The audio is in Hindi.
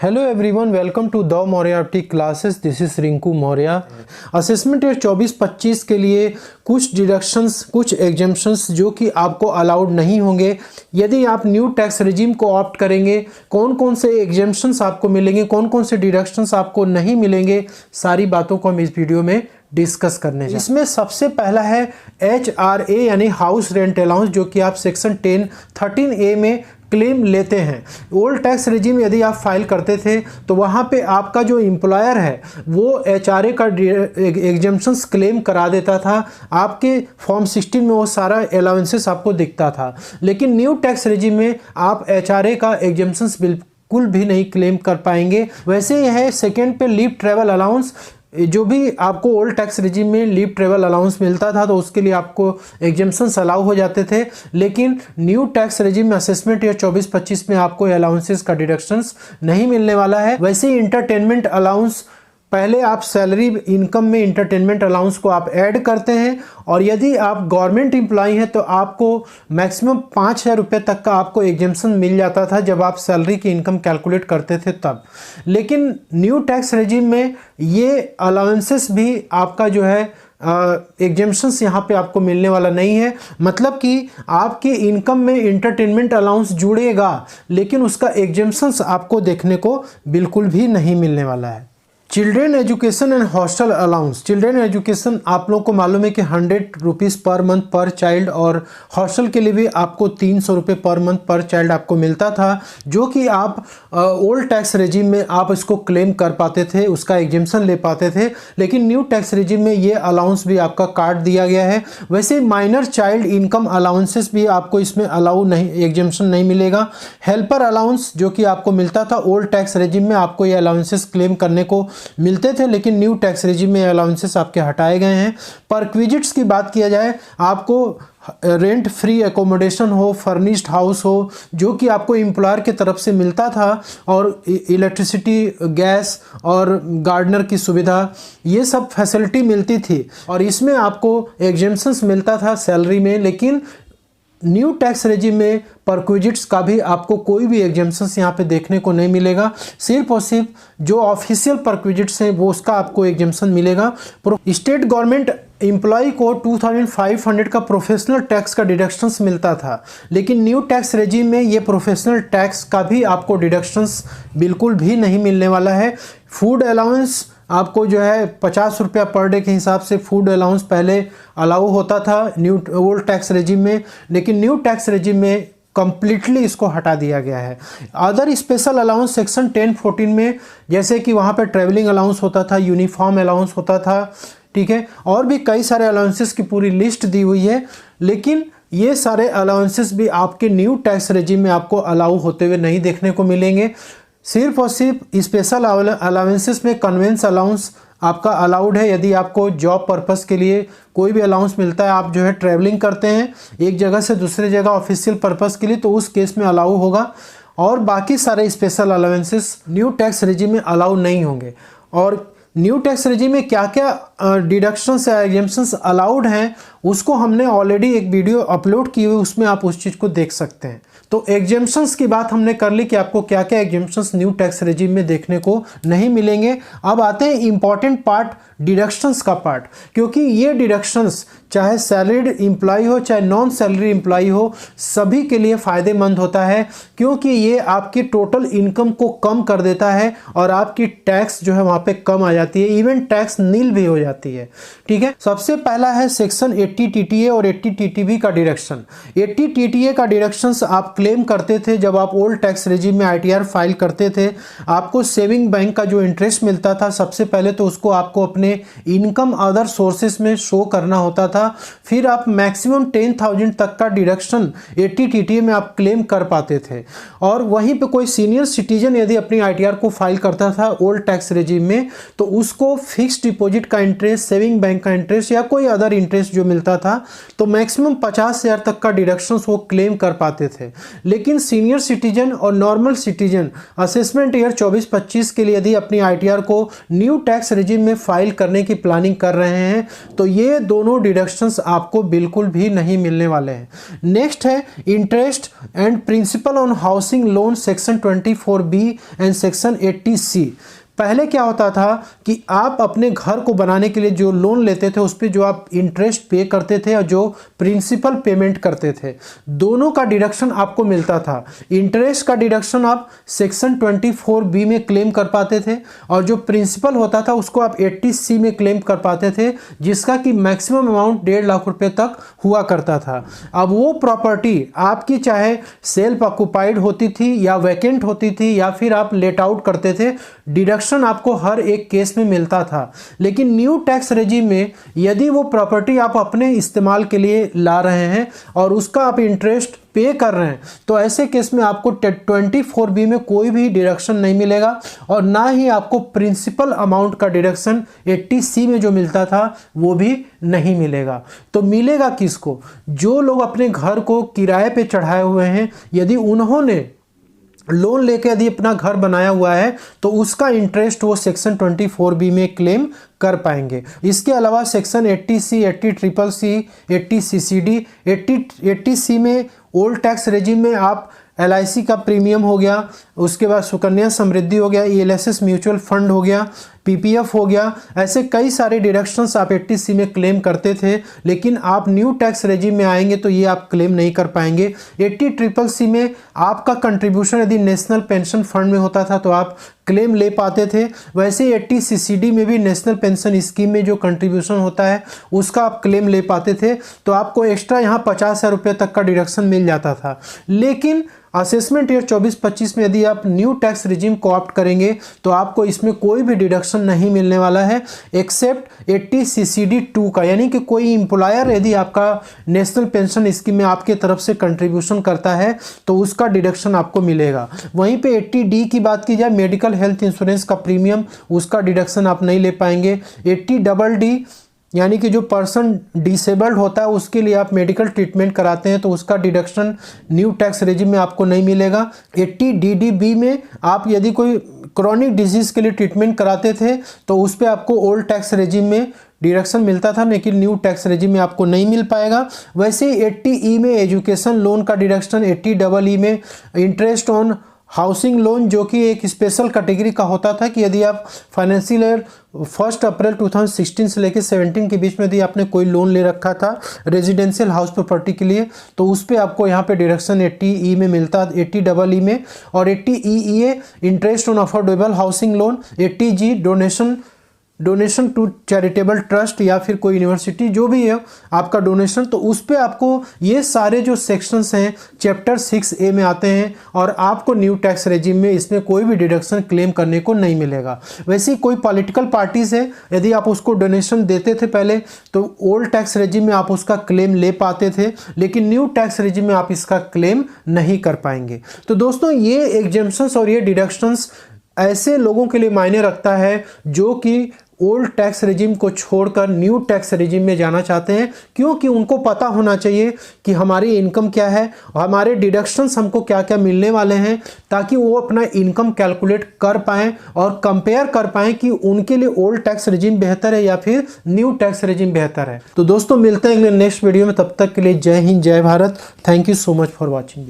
Hello everyone, welcome to the Mauryavati classes. This is Rinku Maurya. Assessment year 24-25 के लिए कुछ डिडक्शंस, कुछ एग्जम्पशंस जो कि आपको अलाउड नहीं होंगे यदि आप न्यू टैक्स रिजीम को ऑप्ट करेंगे। कौन कौन से एग्जम्पशंस आपको मिलेंगे, कौन कौन से डिडक्शंस आपको नहीं मिलेंगे, सारी बातों को हम इस वीडियो में डिस्कस करने हैं। इसमें सबसे पहला है HRA यानी हाउस रेंट अलाउंस, जो कि आप सेक्शन 13A में क्लेम लेते हैं। ओल्ड टैक्स रिजीम यदि आप फाइल करते थे तो वहाँ पे आपका जो एम्प्लॉयर है वो HRA का एग्जम्पशंस क्लेम करा देता था। आपके फॉर्म 16 में वो सारा अलाउंसेस आपको दिखता था, लेकिन न्यू टैक्स रिजीम में आप HRA का एग्जम्पशंस बिल्कुल भी नहीं क्लेम कर पाएंगे। वैसे यह है सेकेंड पे लीव ट्रेवल अलाउंस, जो भी आपको ओल्ड टैक्स रिजीम में लीव ट्रेवल अलाउंस मिलता था तो उसके लिए आपको एग्जम्पशंस अलाउ हो जाते थे, लेकिन न्यू टैक्स रिजीम में असेसमेंट ईयर 24-25 में आपको अलाउंसेस का डिडक्शंस नहीं मिलने वाला है। वैसे ही इंटरटेनमेंट अलाउंस, पहले आप सैलरी इनकम में इंटरटेनमेंट अलाउंस को आप ऐड करते हैं, और यदि आप गवर्नमेंट एम्प्लॉई हैं तो आपको मैक्सिमम 5,000 रुपये तक का आपको एग्जम्पशन मिल जाता था जब आप सैलरी की इनकम कैलकुलेट करते थे तब। लेकिन न्यू टैक्स रिजीम में ये अलाउंसेस भी आपका जो है एग्जम्पशंस यहाँ पे आपको मिलने वाला नहीं है। मतलब कि आपकी इनकम में इंटरटेनमेंट अलाउंस जुड़ेगा, लेकिन उसका एग्जम्पशंस आपको देखने को बिल्कुल भी नहीं मिलने वाला है। Children education and hostel allowance. Children education आप लोगों को मालूम है कि 100 रुपीज़ पर मंथ पर चाइल्ड, और हॉस्टल के लिए भी आपको 300 रुपये पर मंथ पर चाइल्ड आपको मिलता था, जो कि आप ओल्ड टैक्स रिजीम में आप इसको क्लेम कर पाते थे, उसका एग्जम्पशन ले पाते थे। लेकिन न्यू टैक्स रिजीम में ये अलाउंस भी आपका काट दिया गया है। वैसे माइनर चाइल्ड इनकम अलाउंसेस भी आपको इसमें अलाउ नहीं, एग्जम्पशन नहीं मिलेगा। हेल्पर अलाउंस जो कि आपको मिलता था ओल्ड टैक्स रिजीम में, आपको ये अलाउंसेस क्लेम करने को मिलते थे, लेकिन न्यू टैक्स रिजीम में अलाउंसेस आपके हटाए गए हैं। परक्विजिट्स की बात किया जाए, आपको रेंट फ्री एकोमोडेशन हो, फर्निश्ड हाउस हो, जो कि आपको एम्प्लॉयर की तरफ से मिलता था, और इलेक्ट्रिसिटी, गैस और गार्डनर की सुविधा, ये सब फैसिलिटी मिलती थी, और इसमें आपको एग्जम्पशंस मिलता था सैलरी में। लेकिन न्यू टैक्स रिजीम में परक्विजिट्स का भी आपको कोई भी एग्जम्पशंस यहाँ पे देखने को नहीं मिलेगा। सिर्फ और सिर्फ जो ऑफिशियल परक्विजिट्स हैं वो उसका आपको एग्जम्पशन मिलेगा। स्टेट गवर्नमेंट एम्प्लॉय को 2500 का प्रोफेशनल टैक्स का डिडक्शंस मिलता था, लेकिन न्यू टैक्स रिजीम में ये प्रोफेशनल टैक्स का भी आपको डिडक्शंस बिल्कुल भी नहीं मिलने वाला है। फूड अलाउंस आपको जो है 50 रुपया पर डे के हिसाब से फूड अलाउंस पहले अलाउ होता था न्यू ओल्ड टैक्स रिजीम में, लेकिन न्यू टैक्स रिजीम में कंप्लीटली इसको हटा दिया गया है। अदर स्पेशल अलाउंस सेक्शन 10-14 में, जैसे कि वहाँ पे ट्रैवलिंग अलाउंस होता था, यूनिफॉर्म अलाउंस होता था, ठीक है, और भी कई सारे अलाउंसेस की पूरी लिस्ट दी हुई है। लेकिन ये सारे अलाउंसेस भी आपके न्यू टैक्स रिजीम में आपको अलाउ होते हुए नहीं देखने को मिलेंगे। सिर्फ और सिर्फ स्पेशल अलाउंसेस में कन्वेंस अलाउंस आपका अलाउड है। यदि आपको जॉब पर्पस के लिए कोई भी अलाउंस मिलता है, आप जो है ट्रैवलिंग करते हैं एक जगह से दूसरी जगह ऑफिशियल पर्पस के लिए, तो उस केस में अलाउ होगा, और बाकी सारे special allowances new tax regime में अलाउ नहीं होंगे। और न्यू टैक्स रिजीम में क्या क्या डिडक्शंस या एग्जम्पशंस अलाउड हैं उसको हमने ऑलरेडी एक वीडियो अपलोड की हुई, उसमें आप उस चीज़ को देख सकते हैं। तो एग्जम्पशंस की बात हमने कर ली कि आपको क्या क्या एग्जम्पशंस न्यू टैक्स रिजीम में देखने को नहीं मिलेंगे। अब आते हैं इंपॉर्टेंट पार्ट, डिडक्शंस का पार्ट, क्योंकि ये डिडक्शंस चाहे सैलरीड एम्प्लॉय हो चाहे नॉन सैलरी एम्प्लॉय हो, सभी के लिए फ़ायदेमंद होता है, क्योंकि ये आपकी टोटल इनकम को कम कर देता है और आपकी टैक्स जो है वहाँ पे कम आ जाती है, इवन टैक्स नील भी हो जाती है, ठीक है। सबसे पहला है सेक्शन 80 TTA और 80 TTB का डिडक्शन। 80 TTA का डिडक्शंस आप क्लेम करते थे जब आप ओल्ड टैक्स रिजीम में ITR फाइल करते थे। आपको सेविंग बैंक का जो इंटरेस्ट मिलता था, सबसे पहले तो उसको आपको अपने इनकम अदर सोर्सेस में शो करना होता था, फिर आप मैक्सिमम 10,000 तक का डिडक्शन 80 TTA में आप क्लेम कर पाते थे। और वहीं पे कोई सीनियर सिटीजन यदि अपनी ITR को फाइल करता था ओल्ड टैक्स रिजीम में, तो उसको फिक्स्ड डिपॉजिट का इंटरेस्ट, सेविंग बैंक का इंटरेस्ट या कोई अदर इंटरेस्ट जो मिलता था, तो मैक्सिमम 50,000 तक का डिडक्शंस वो क्लेम कर पाते थे। लेकिन सीनियर सिटीजन और नॉर्मल सिटीजन असेसमेंट ईयर 24-25 के लिए यदि अपनी ITR को न्यू टैक्स रिजीम में फाइल करने की प्लानिंग कर रहे हैं, तो ये दोनों डिडक्शन डिडक्शंस आपको बिल्कुल भी नहीं मिलने वाले हैं। नेक्स्ट है interest and principal on housing loan section 24B and section 80C। पहले क्या होता था कि आप अपने घर को बनाने के लिए जो लोन लेते थे उस पे जो आप इंटरेस्ट पे करते थे और जो प्रिंसिपल पेमेंट करते थे, दोनों का डिडक्शन आपको मिलता था। इंटरेस्ट का डिडक्शन आप सेक्शन 24B में क्लेम कर पाते थे और जो प्रिंसिपल होता था उसको आप 80C में क्लेम कर पाते थे, जिसका कि मैक्सिमम अमाउंट 1.5 लाख रुपए तक हुआ करता था। अब वो प्रॉपर्टी आपकी चाहे सेल्फ ऑक्युपाइड होती थी या वैकेंट होती थी या फिर आप लेट आउट करते थे, डिडक्शन आपको हर एक केस में मिलता था। लेकिन न्यू टैक्स रेजिम में यदि वो प्रॉपर्टी आप अपने इस्तेमाल के लिए ला रहे हैं और उसका आप इंटरेस्ट पे कर रहे हैं, तो ऐसे केस में आपको 24B में कोई भी डिडक्शन नहीं मिलेगा और ना ही आपको प्रिंसिपल अमाउंट का डिडक्शन 80C में जो मिलता था वो भी नहीं मिलेगा। तो मिलेगा किसको? जो लोग अपने घर को किराए पे चढ़ाए हुए हैं, यदि उन्होंने लोन लेके यदि अपना घर बनाया हुआ है तो उसका इंटरेस्ट वो सेक्शन 24B में क्लेम कर पाएंगे। इसके अलावा section 80C, 80CCC, 80CCD, 80C में ओल्ड टैक्स रेजिम में आप LIC का प्रीमियम हो गया, उसके बाद सुकन्या समृद्धि हो गया, ELSS म्यूचुअल फंड हो गया, PPF हो गया, ऐसे कई सारे डिडक्शंस आप 80C में क्लेम करते थे। लेकिन आप न्यू टैक्स रेजिम में आएंगे तो ये आप क्लेम नहीं कर पाएंगे। 80CCC में आपका कंट्रीब्यूशन यदि नेशनल पेंशन फंड में होता था तो आप क्लेम ले पाते थे। वैसे 80CCD में भी नेशनल पेंशन स्कीम में जो कंट्रीब्यूशन होता है उसका आप क्लेम ले पाते थे, तो आपको एक्स्ट्रा यहाँ 50,000 रुपये तक का डिडक्शन मिल जाता था। लेकिन असेसमेंट ईयर 24-25 में यदि आप न्यू टैक्स रिजीम को ऑप्ट करेंगे तो आपको इसमें कोई भी डिडक्शन नहीं मिलने वाला है एक्सेप्ट 80CCD2 का, यानी कि कोई एम्प्लॉयर यदि आपका नेशनल पेंशन स्कीम में आपके तरफ से कंट्रीब्यूशन करता है तो उसका डिडक्शन आपको मिलेगा। वहीं पे 80D की बात की जाए, मेडिकल हेल्थ इंश्योरेंस का प्रीमियम, उसका डिडक्शन आप नहीं ले पाएंगे। 80DD यानी कि जो पर्सन डिसेबल्ड होता है उसके लिए आप मेडिकल ट्रीटमेंट कराते हैं तो उसका डिडक्शन न्यू टैक्स रेजिम में आपको नहीं मिलेगा। 80DDB में आप यदि कोई क्रॉनिक डिजीज़ के लिए ट्रीटमेंट कराते थे तो उस पर आपको ओल्ड टैक्स रेजिम में डिडक्शन मिलता था, लेकिन न्यू टैक्स रेजिम में आपको नहीं मिल पाएगा। वैसे 80E में एजुकेशन लोन का डिडक्शन, 80EE में इंटरेस्ट ऑन हाउसिंग लोन जो कि एक स्पेशल कैटेगरी का होता था कि यदि आप फाइनेंशियल ईयर 1 अप्रैल 2016 से लेकर 17 के बीच में यदि आपने कोई लोन ले रखा था रेजिडेंशियल हाउस प्रॉपर्टी के लिए तो उस पर आपको यहाँ पे डिडक्शन 80E में मिलता, 80EE में। और 80EE interest on affordable housing loan, 80G donation to charitable trust या फिर कोई यूनिवर्सिटी जो भी है आपका डोनेशन, तो उस पर आपको ये सारे जो सेक्शंस हैं चैप्टर 6A में आते हैं और आपको न्यू टैक्स रेजिम में इसमें कोई भी डिडक्शन क्लेम करने को नहीं मिलेगा। वैसे ही कोई पॉलिटिकल पार्टीज है, यदि आप उसको डोनेशन देते थे पहले तो ओल्ड टैक्स रेजिम में आप उसका क्लेम ले पाते थे, लेकिन न्यू टैक्स रेजिम में आप इसका क्लेम नहीं कर पाएंगे। तो दोस्तों ये एग्जेम्पशंस और ये डिडक्शंस ऐसे लोगों के लिए मायने रखता है जो कि ओल्ड टैक्स रेजिम को छोड़कर न्यू टैक्स रेजिम में जाना चाहते हैं, क्योंकि उनको पता होना चाहिए कि हमारी इनकम क्या है और हमारे डिडक्शंस हमको क्या क्या मिलने वाले हैं, ताकि वो अपना इनकम कैलकुलेट कर पाएँ और कंपेयर कर पाएँ कि उनके लिए ओल्ड टैक्स रेजिम बेहतर है या फिर न्यू टैक्स रेजिम बेहतर है। तो दोस्तों मिलते हैं अगले नेक्स्ट वीडियो में, तब तक के लिए जय हिंद जय Bharat. Thank you so much for watching this.